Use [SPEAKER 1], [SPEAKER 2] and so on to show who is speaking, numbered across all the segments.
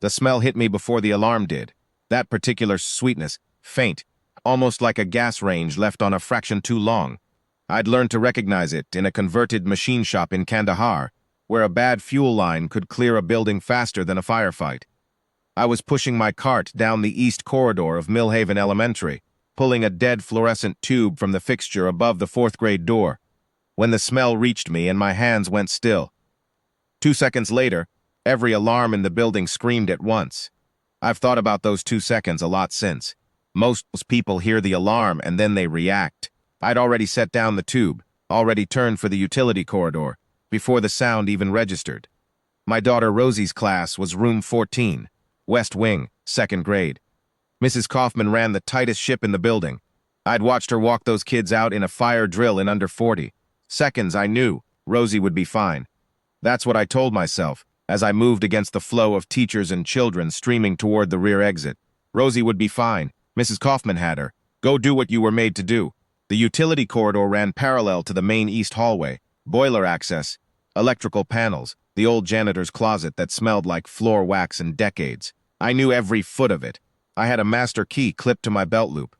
[SPEAKER 1] The smell hit me before the alarm did. That particular sweetness, faint, almost like a gas range left on a fraction too long. I'd learned to recognize it in a converted machine shop in Kandahar, where a bad fuel line could clear a building faster than a firefight. I was pushing my cart down the east corridor of Millhaven Elementary, pulling a dead fluorescent tube from the fixture above the fourth-grade door, when the smell reached me and my hands went still. 2 seconds later, every alarm in the building screamed at once. I've thought about those 2 seconds a lot since. Most people hear the alarm and then they react. I'd already set down the tube, already turned for the utility corridor, before the sound even registered. My daughter Rosie's class was room 14, West Wing, 2nd grade. Mrs. Kaufman ran the tightest ship in the building. I'd watched her walk those kids out in a fire drill in under 40 seconds. I knew Rosie would be fine. That's what I told myself as I moved against the flow of teachers and children streaming toward the rear exit. Rosie would be fine. Mrs. Kaufman had her. Go do what you were made to do. The utility corridor ran parallel to the main east hallway. Boiler access, electrical panels, the old janitor's closet that smelled like floor wax in decades. I knew every foot of it. I had a master key clipped to my belt loop.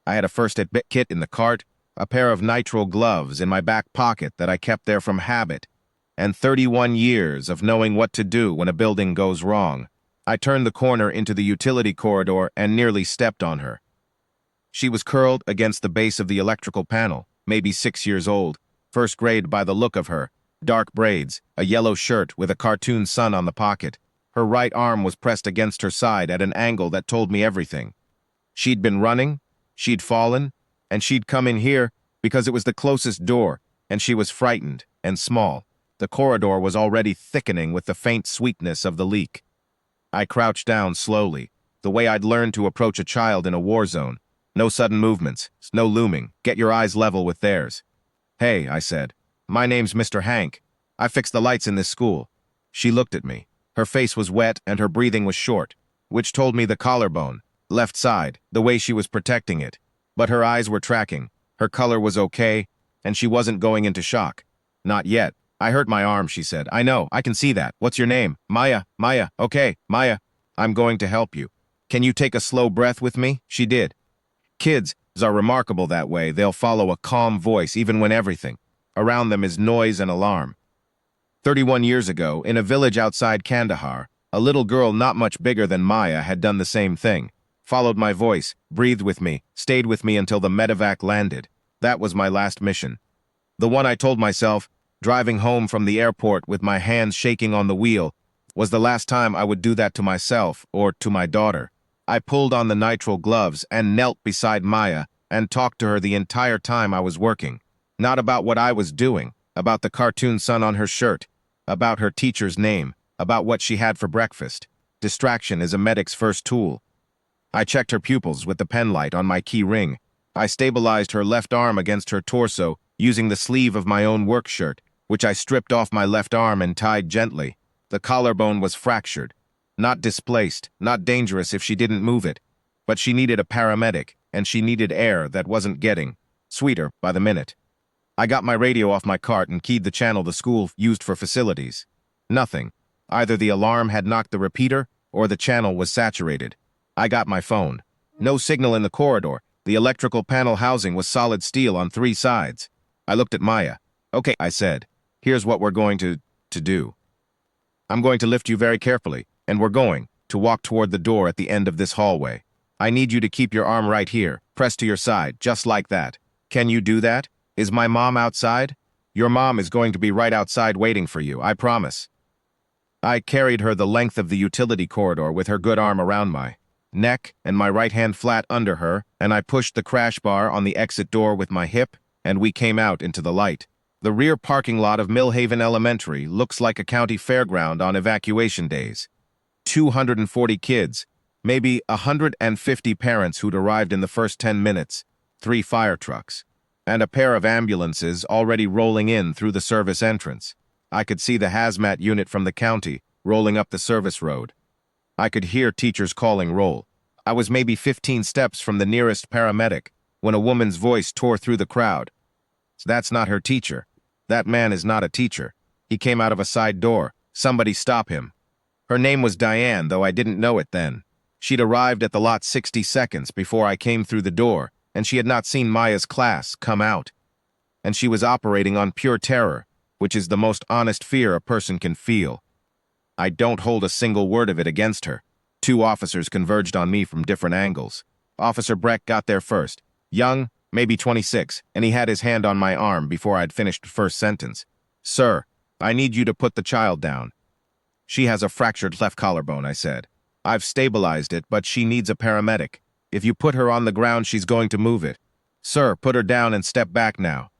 [SPEAKER 1] I had a first aid kit in the cart, a pair of nitrile gloves in my back pocket that I kept there from habit, and 31 years of knowing what to do when a building goes wrong. I turned the corner into the utility corridor and nearly stepped on her. She was curled against the base of the electrical panel, maybe 6 years old, 1st grade by the look of her, dark braids, a yellow shirt with a cartoon sun on the pocket. Her right arm was pressed against her side at an angle that told me everything. She'd been running, she'd fallen, and she'd come in here because it was the closest door, and she was frightened and small. The corridor was already thickening with the faint sweetness of the leak. I crouched down slowly, the way I'd learned to approach a child in a war zone. No sudden movements, no looming. Get your eyes level with theirs. Hey, I said. My name's Mr. Hank. I fix the lights in this school. She looked at me. Her face was wet and her breathing was short, which told me the collarbone, left side, the way she was protecting it. But her eyes were tracking. Her color was okay, and she wasn't going into shock. Not yet. I hurt my arm, she said. I know, I can see that. What's your name? Maya. Maya. Okay, Maya. I'm going to help you. Can you take a slow breath with me? She did. Kids are remarkable that way. They'll follow a calm voice even when everything around them is noise and alarm. 31 years ago, in a village outside Kandahar, a little girl not much bigger than Maya had done the same thing. Followed my voice, breathed with me, stayed with me until the medevac landed. That was my last mission. The one I told myself, driving home from the airport with my hands shaking on the wheel, was the last time I would do that to myself or to my daughter. I pulled on the nitrile gloves and knelt beside Maya and talked to her the entire time I was working. Not about what I was doing, about the cartoon sun on her shirt, about her teacher's name, about what she had for breakfast. Distraction is a medic's first tool. I checked her pupils with the pen light on my key ring. I stabilized her left arm against her torso using the sleeve of my own work shirt, which I stripped off my left arm and tied gently. The collarbone was fractured. Not displaced, not dangerous if she didn't move it. But she needed a paramedic, and she needed air that wasn't getting sweeter by the minute. I got my radio off my cart and keyed the channel the school used for facilities. Nothing. Either the alarm had knocked the repeater, or the channel was saturated. I got my phone. No signal in the corridor. The electrical panel housing was solid steel on 3 sides. I looked at Maya. Okay, I said. Here's what we're going to do. I'm going to lift you very carefully, and we're going to walk toward the door at the end of this hallway. I need you to keep your arm right here, pressed to your side, just like that. Can you do that? Is my mom outside? Your mom is going to be right outside waiting for you, I promise. I carried her the length of the utility corridor with her good arm around my neck and my right hand flat under her, and I pushed the crash bar on the exit door with my hip, and we came out into the light. The rear parking lot of Millhaven Elementary looks like a county fairground on evacuation days. 240 kids, maybe 150 parents who'd arrived in the first 10 minutes, 3 fire trucks, and a pair of ambulances already rolling in through the service entrance. I could see the hazmat unit from the county rolling up the service road. I could hear teachers calling roll. I was maybe 15 steps from the nearest paramedic when a woman's voice tore through the crowd. That's not her teacher. That man is not a teacher. He came out of a side door. Somebody stop him. Her name was Diane, though I didn't know it then. She'd arrived at the lot 60 seconds before I came through the door, and she had not seen Maya's class come out. And she was operating on pure terror, which is the most honest fear a person can feel. I don't hold a single word of it against her. 2 officers converged on me from different angles. Officer Breck got there first. Young, maybe 26, and he had his hand on my arm before I'd finished the first sentence. "Sir, I need you to put the child down." "She has a fractured left collarbone," I said. "I've stabilized it, but she needs a paramedic. If you put her on the ground, she's going to move it." "Sir, put her down and step back now."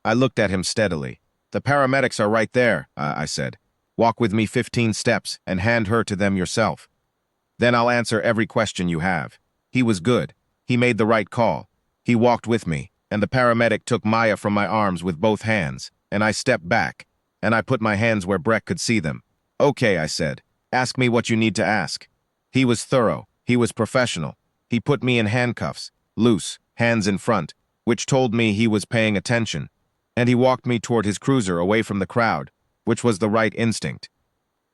[SPEAKER 1] I looked at him steadily. "The paramedics are right there," I said. "Walk with me 15 steps and hand her to them yourself. Then I'll answer every question you have." He was good. He made the right call. He walked with me, and the paramedic took Maya from my arms with both hands, and I stepped back, and I put my hands where Breck could see them. "Okay," I said. "Ask me what you need to ask." He was thorough. He was professional. He put me in handcuffs, loose, hands in front, which told me he was paying attention, and he walked me toward his cruiser away from the crowd, which was the right instinct.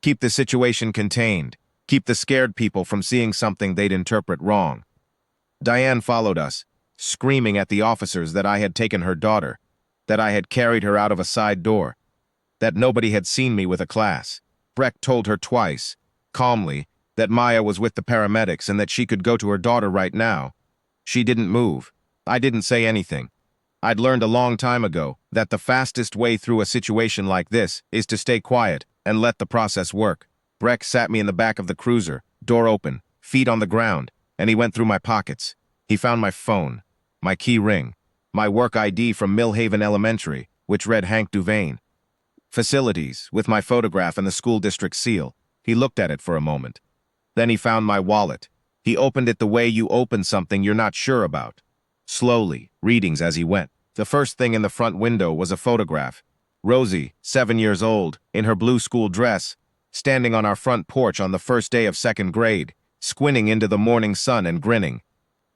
[SPEAKER 1] Keep the situation contained. Keep the scared people from seeing something they'd interpret wrong. Diane followed us, screaming at the officers that I had taken her daughter, that I had carried her out of a side door, that nobody had seen me with a class. Breck told her twice, calmly, that Maya was with the paramedics and that she could go to her daughter right now. She didn't move. I didn't say anything. I'd learned a long time ago that the fastest way through a situation like this is to stay quiet and let the process work. Breck sat me in the back of the cruiser, door open, feet on the ground, and he went through my pockets. He found my phone, my key ring, my work ID from Millhaven Elementary, which read Hank Duvain. Facilities, with my photograph and the school district seal. He looked at it for a moment. Then he found my wallet. He opened it the way you open something you're not sure about. Slowly, readings as he went. The first thing in the front window was a photograph. Rosie, 7 years old, in her blue school dress, standing on our front porch on the first day of 2nd grade, squinting into the morning sun and grinning.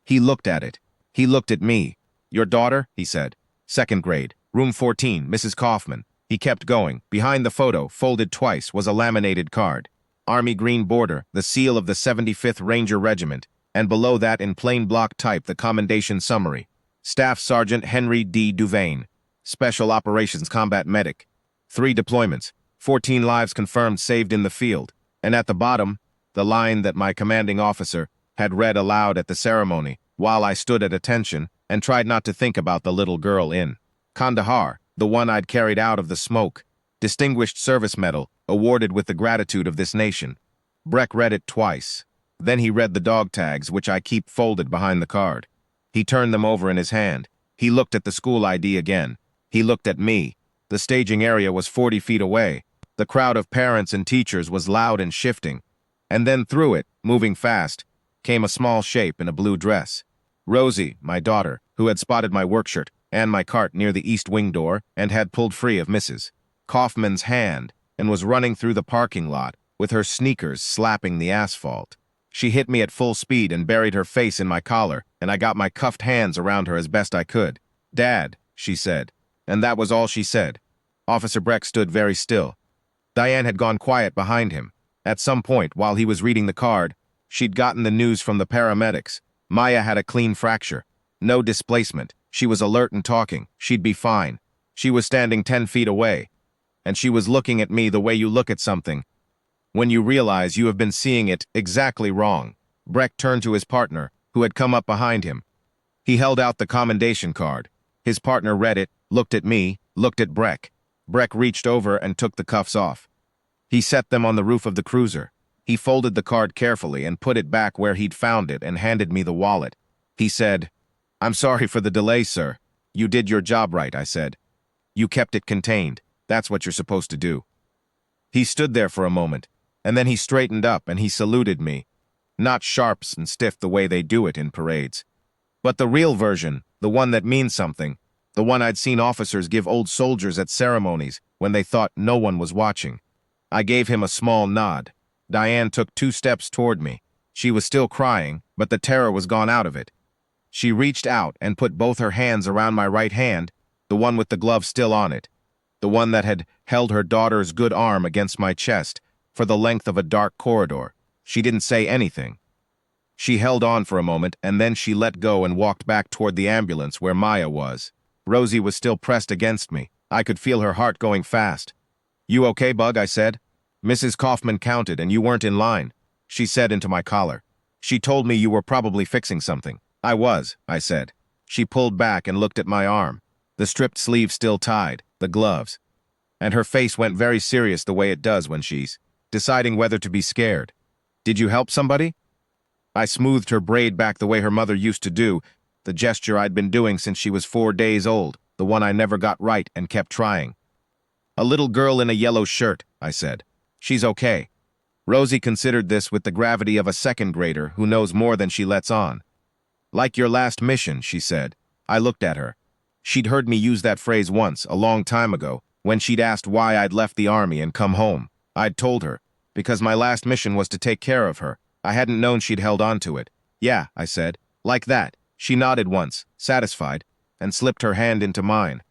[SPEAKER 1] He looked at it. He looked at me. "Your daughter?" he said. "2nd grade, room 14, Mrs. Kaufman." He kept going. Behind the photo, folded twice, was a laminated card. Army green border, the seal of the 75th Ranger Regiment, and below that in plain block type the commendation summary. Staff Sergeant Henry D. Duvain, Special Operations Combat Medic. 3 deployments, 14 lives confirmed saved in the field. And at the bottom, the line that my commanding officer had read aloud at the ceremony, while I stood at attention and tried not to think about the little girl in Kandahar, the one I'd carried out of the smoke. Distinguished Service Medal, awarded with the gratitude of this nation. Breck read it twice. Then he read the dog tags, which I keep folded behind the card. He turned them over in his hand. He looked at the school ID again. He looked at me. The staging area was 40 feet away. The crowd of parents and teachers was loud and shifting. And then through it, moving fast, came a small shape in a blue dress. Rosie, my daughter, who had spotted my work shirt and my cart near the east wing door and had pulled free of Mrs. Kaufman's hand and was running through the parking lot with her sneakers slapping the asphalt. She hit me at full speed and buried her face in my collar, and I got my cuffed hands around her as best I could. "Dad," she said. And that was all she said. Officer Breck stood very still. Diane had gone quiet behind him. At some point, while he was reading the card, she'd gotten the news from the paramedics. Maya had a clean fracture. No displacement. She was alert and talking. She'd be fine. She was standing 10 feet away. And she was looking at me the way you look at something when you realize you have been seeing it exactly wrong. Breck turned to his partner, who had come up behind him. He held out the commendation card. His partner read it, looked at me, looked at Breck. Breck reached over and took the cuffs off. He set them on the roof of the cruiser. He folded the card carefully and put it back where he'd found it and handed me the wallet. He said, "I'm sorry for the delay, sir. You did your job right," I said. "You kept it contained. That's what you're supposed to do." He stood there for a moment, and then he straightened up and he saluted me. Not sharp and stiff the way they do it in parades, but the real version, the one that means something, the one I'd seen officers give old soldiers at ceremonies when they thought no one was watching. I gave him a small nod. Diane took 2 steps toward me. She was still crying, but the terror was gone out of it. She reached out and put both her hands around my right hand, the one with the glove still on it, the one that had held her daughter's good arm against my chest, for the length of a dark corridor. She didn't say anything. She held on for a moment, and then she let go and walked back toward the ambulance where Maya was. Rosie was still pressed against me. I could feel her heart going fast. "You okay, Bug?" I said. "Mrs. Kaufman counted, and you weren't in line," she said into my collar. "She told me you were probably fixing something." "I was," I said. She pulled back and looked at my arm, the stripped sleeve still tied, the gloves. And her face went very serious the way it does when she's deciding whether to be scared. "Did you help somebody?" I smoothed her braid back the way her mother used to do, the gesture I'd been doing since she was 4 days old, the one I never got right and kept trying. "A little girl in a yellow shirt," I said. "She's okay." Rosie considered this with the gravity of a second grader who knows more than she lets on. "Like your last mission," she said. I looked at her. She'd heard me use that phrase once, a long time ago, when she'd asked why I'd left the army and come home. I'd told her, because my last mission was to take care of her. I hadn't known she'd held on to it. "Yeah," I said. "Like that." She nodded once, satisfied, and slipped her hand into mine.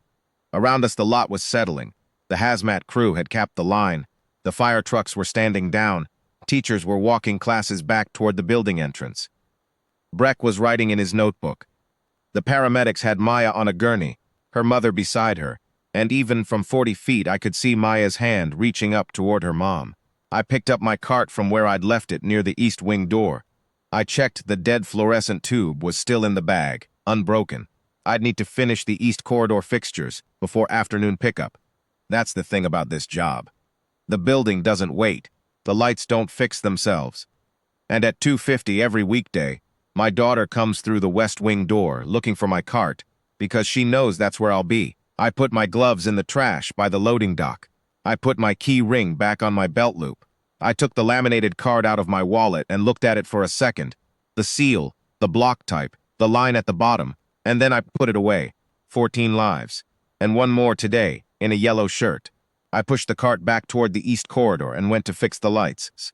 [SPEAKER 1] Around us the lot was settling. The hazmat crew had capped the line. The fire trucks were standing down. Teachers were walking classes back toward the building entrance. Breck was writing in his notebook. The paramedics had Maya on a gurney, her mother beside her, and even from 40 feet I could see Maya's hand reaching up toward her mom. I picked up my cart from where I'd left it near the east wing door. I checked the dead fluorescent tube was still in the bag, unbroken. I'd need to finish the east corridor fixtures before afternoon pickup. That's the thing about this job. The building doesn't wait. The lights don't fix themselves. And at 2:50 every weekday, my daughter comes through the west wing door looking for my cart because she knows that's where I'll be. I put my gloves in the trash by the loading dock. I put my key ring back on my belt loop. I took the laminated card out of my wallet and looked at it for a second. The seal, the block type, the line at the bottom, and then I put it away. 14 lives. And one more today, in a yellow shirt. I pushed the cart back toward the east corridor and went to fix the lights.